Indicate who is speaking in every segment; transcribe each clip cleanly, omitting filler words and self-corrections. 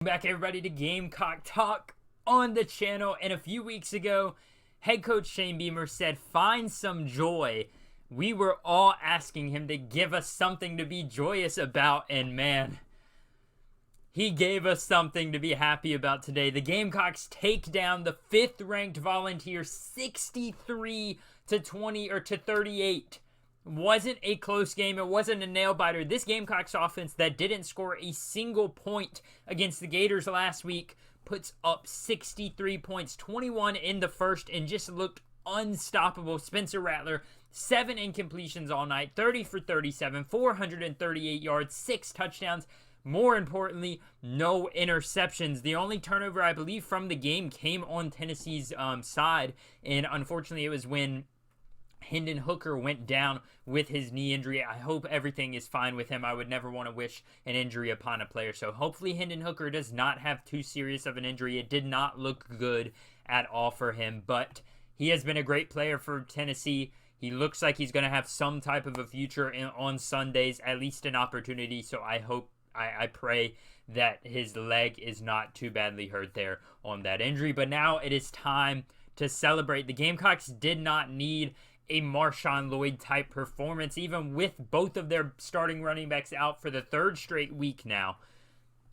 Speaker 1: Back everybody to Gamecock Talk on the channel. And a few weeks ago, head coach Shane Beamer said, find some joy. We were all asking him to give us something to be joyous about, and man, he gave us something to be happy about today. The Gamecocks take down the 5th ranked Volunteers 63 to 38. Wasn't a close game. It wasn't a nail biter. This Gamecocks offense that didn't score a single point against the Gators last week puts up 63 points, 21 in the first, and just looked unstoppable. Spencer Rattler, 7 incompletions all night, 30 for 37, 438 yards, 6 touchdowns. More importantly, no interceptions. The only turnover, I believe, from the game came on Tennessee's side, and unfortunately it was when Hendon Hooker went down with his knee injury. I hope everything is fine with him. I would never want to wish an injury upon a player. So hopefully Hendon Hooker does not have too serious of an injury. It did not look good at all for him, but he has been a great player for Tennessee. He looks like he's going to have some type of a future on Sundays, at least an opportunity. So I pray that his leg is not too badly hurt there on that injury. But now it is time to celebrate. The Gamecocks did not need a Marshawn Lloyd type performance, even with both of their starting running backs out for the 3rd straight week now.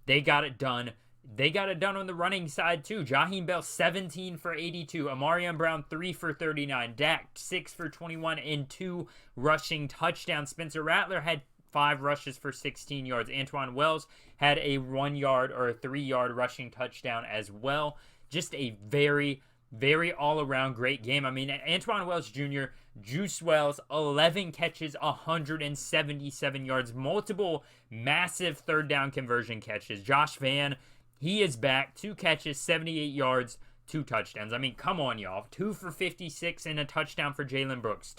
Speaker 1: They got it done. They got it done on the running side too. Jaheim Bell, 17 for 82. Amarion Brown, 3 for 39. Dak, 6 for 21 and 2 rushing touchdowns. Spencer Rattler had 5 rushes for 16 yards. Antoine Wells had a 1-yard or a 3-yard rushing touchdown as well. Just a very all-around great game. I mean, Antoine Wells Jr., Juice Wells, 11 catches, 177 yards, multiple massive 3rd down conversion catches. Josh Vann, he is back, 2 catches, 78 yards, 2 touchdowns. I mean, come on, y'all. 2 for 56 and a touchdown for Jalen Brooks.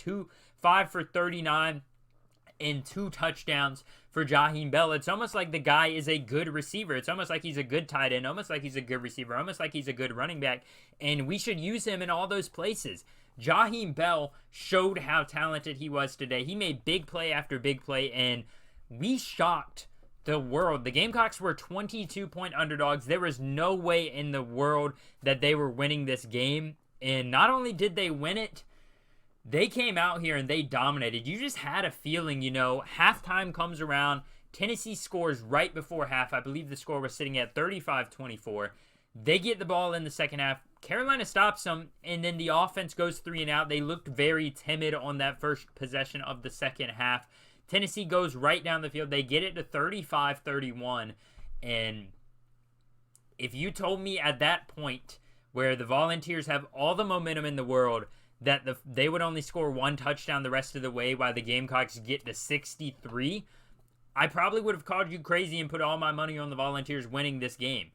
Speaker 1: 5 for 39 and 2 touchdowns for Jaheim Bell. It's almost like the guy is a good receiver. It's almost like he's a good tight end, almost like he's a good receiver, almost like he's a good running back, and we should use him in all those places. Jaheim Bell showed how talented he was today. He made big play after big play, and we shocked the world. The Gamecocks were 22-point underdogs. There was no way in the world that they were winning this game, and not only did they win it, they came out here and they dominated. You just had a feeling, halftime comes around. Tennessee scores right before half. I believe the score was sitting at 35-24. They get the ball in the second half. Carolina stops them, and then the offense goes 3 and out. They looked very timid on that first possession of the second half. Tennessee goes right down the field. They get it to 35-31. And if you told me at that point where the Volunteers have all the momentum in the world that they would only score 1 touchdown the rest of the way while the Gamecocks get to 63, I probably would have called you crazy and put all my money on the Volunteers winning this game.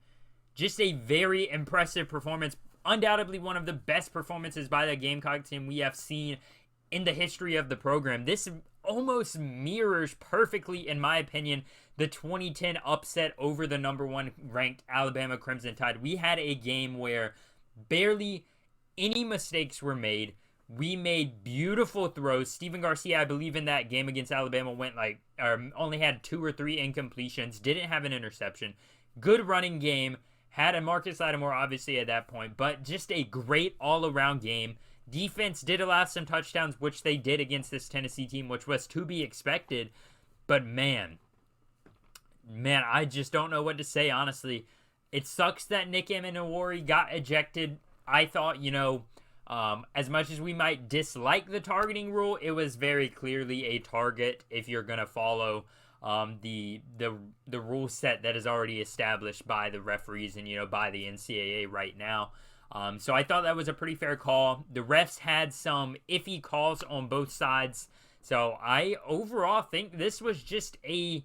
Speaker 1: Just a very impressive performance. Undoubtedly one of the best performances by the Gamecock team we have seen in the history of the program. This almost mirrors perfectly, in my opinion, the 2010 upset over the number 1 ranked Alabama Crimson Tide. We had a game where barely any mistakes were made. We made beautiful throws. Steven Garcia, I believe in that game against Alabama, only had 2 or 3 incompletions, didn't have an interception. Good running game. Had a Marcus Lattimore, obviously, at that point, but just a great all-around game. Defense did allow some touchdowns, which they did against this Tennessee team, which was to be expected. But man, I just don't know what to say, honestly. It sucks that Nick Emenawari got ejected. I thought, as much as we might dislike the targeting rule, it was very clearly a target if you're going to follow the rule set that is already established by the referees and, by the NCAA right now. So I thought that was a pretty fair call. The refs had some iffy calls on both sides. So I overall think this was just a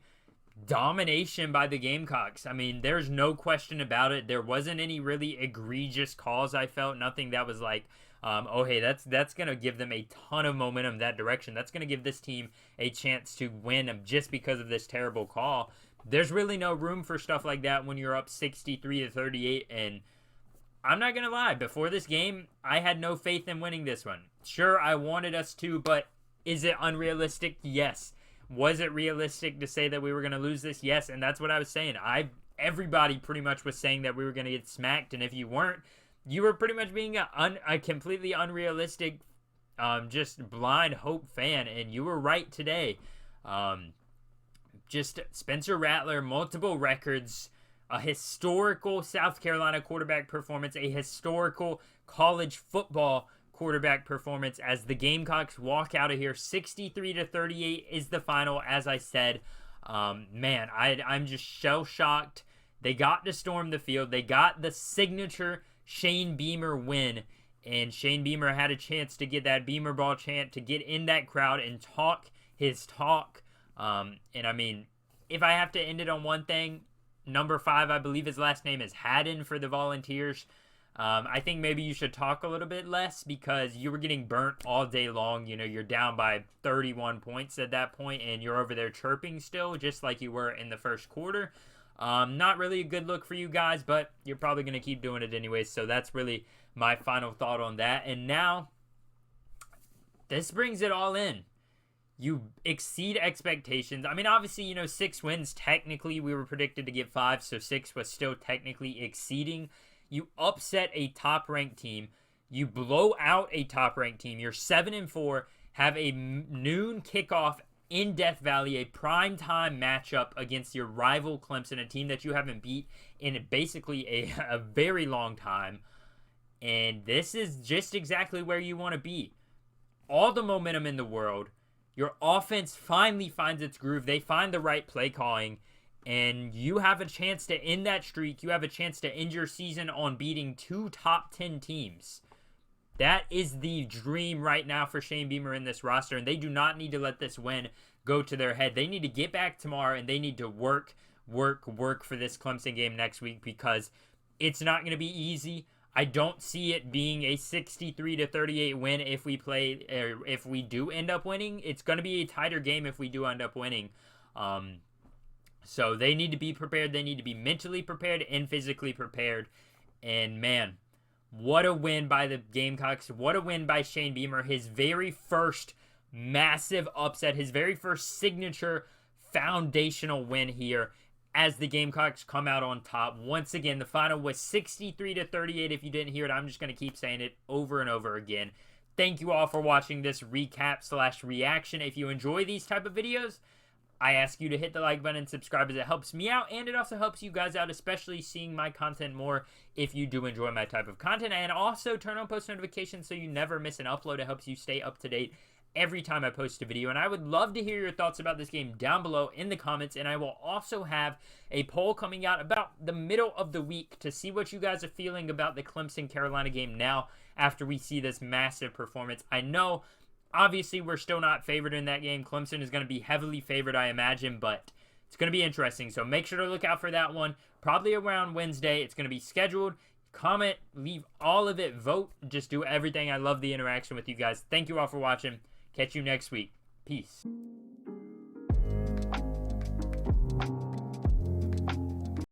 Speaker 1: domination by the Gamecocks. I mean, there's no question about it. There wasn't any really egregious calls, I felt. Nothing that was like, hey, that's going to give them a ton of momentum that direction. That's going to give this team a chance to win just because of this terrible call. There's really no room for stuff like that when you're up 63-38. And I'm not going to lie, before this game, I had no faith in winning this one. Sure, I wanted us to, but is it unrealistic? Yes. Was it realistic to say that we were going to lose this? Yes, and that's what I was saying. everybody pretty much was saying that we were going to get smacked, and if you weren't, you were pretty much being a completely unrealistic, just blind hope fan, and you were right today. Just Spencer Rattler, multiple records, a historical South Carolina quarterback performance, a historical college football quarterback performance as the Gamecocks walk out of here. 63-38 is the final, as I said. Man, I'm just shell-shocked. They got to storm the field. They got the signature Shane Beamer win, and Shane Beamer had a chance to get that Beamer ball chant, to get in that crowd and talk his talk. And I mean, if I have to end it on one thing, number 5, I believe his last name is Haddon for the Volunteers. I think maybe you should talk a little bit less because you were getting burnt all day long. You know, you're down by 31 points at that point, and you're over there chirping still, just like you were in the first quarter. Not really a good look for you guys, but you're probably going to keep doing it anyways. So that's really my final thought on that. And now, this brings it all in. You exceed expectations. I mean, obviously, 6 wins. Technically, we were predicted to get 5, so 6 was still technically exceeding. You upset a top-ranked team. You blow out a top-ranked team. You're 7-4, have a noon kickoff in Death Valley, a primetime matchup against your rival Clemson, a team that you haven't beat in basically a very long time. And this is just exactly where you want to be. All the momentum in the world. Your offense finally finds its groove. They find the right play calling. And you have a chance to end that streak. You have a chance to end your season on beating 2 top 10 teams. That is the dream right now for Shane Beamer in this roster. And they do not need to let this win go to their head. They need to get back tomorrow. And they need to work for this Clemson game next week. Because it's not going to be easy. I don't see it being a 63-38 win if we do end up winning. It's going to be a tighter game if we do end up winning. So they need to be prepared. They need to be mentally prepared and physically prepared. And man, what a win by the Gamecocks. What a win by Shane Beamer. His very first massive upset. His very first signature foundational win here as the Gamecocks come out on top. Once again, the final was 63-38. If you didn't hear it, I'm just going to keep saying it over and over again. Thank you all for watching this recap/reaction. If you enjoy these type of videos, I ask you to hit the like button and subscribe as it helps me out, and it also helps you guys out, especially seeing my content more if you do enjoy my type of content. And also turn on post notifications so you never miss an upload. It helps you stay up to date every time I post a video. And I would love to hear your thoughts about this game down below in the comments. And I will also have a poll coming out about the middle of the week to see what you guys are feeling about the Clemson-Carolina game now after we see this massive performance. I know, obviously, we're still not favored in that game. Clemson is going to be heavily favored, I imagine, but it's going to be interesting. So make sure to look out for that one. Probably around Wednesday. It's going to be scheduled. Comment, leave all of it, vote, just do everything. I love the interaction with you guys. Thank you all for watching. Catch you next week. Peace.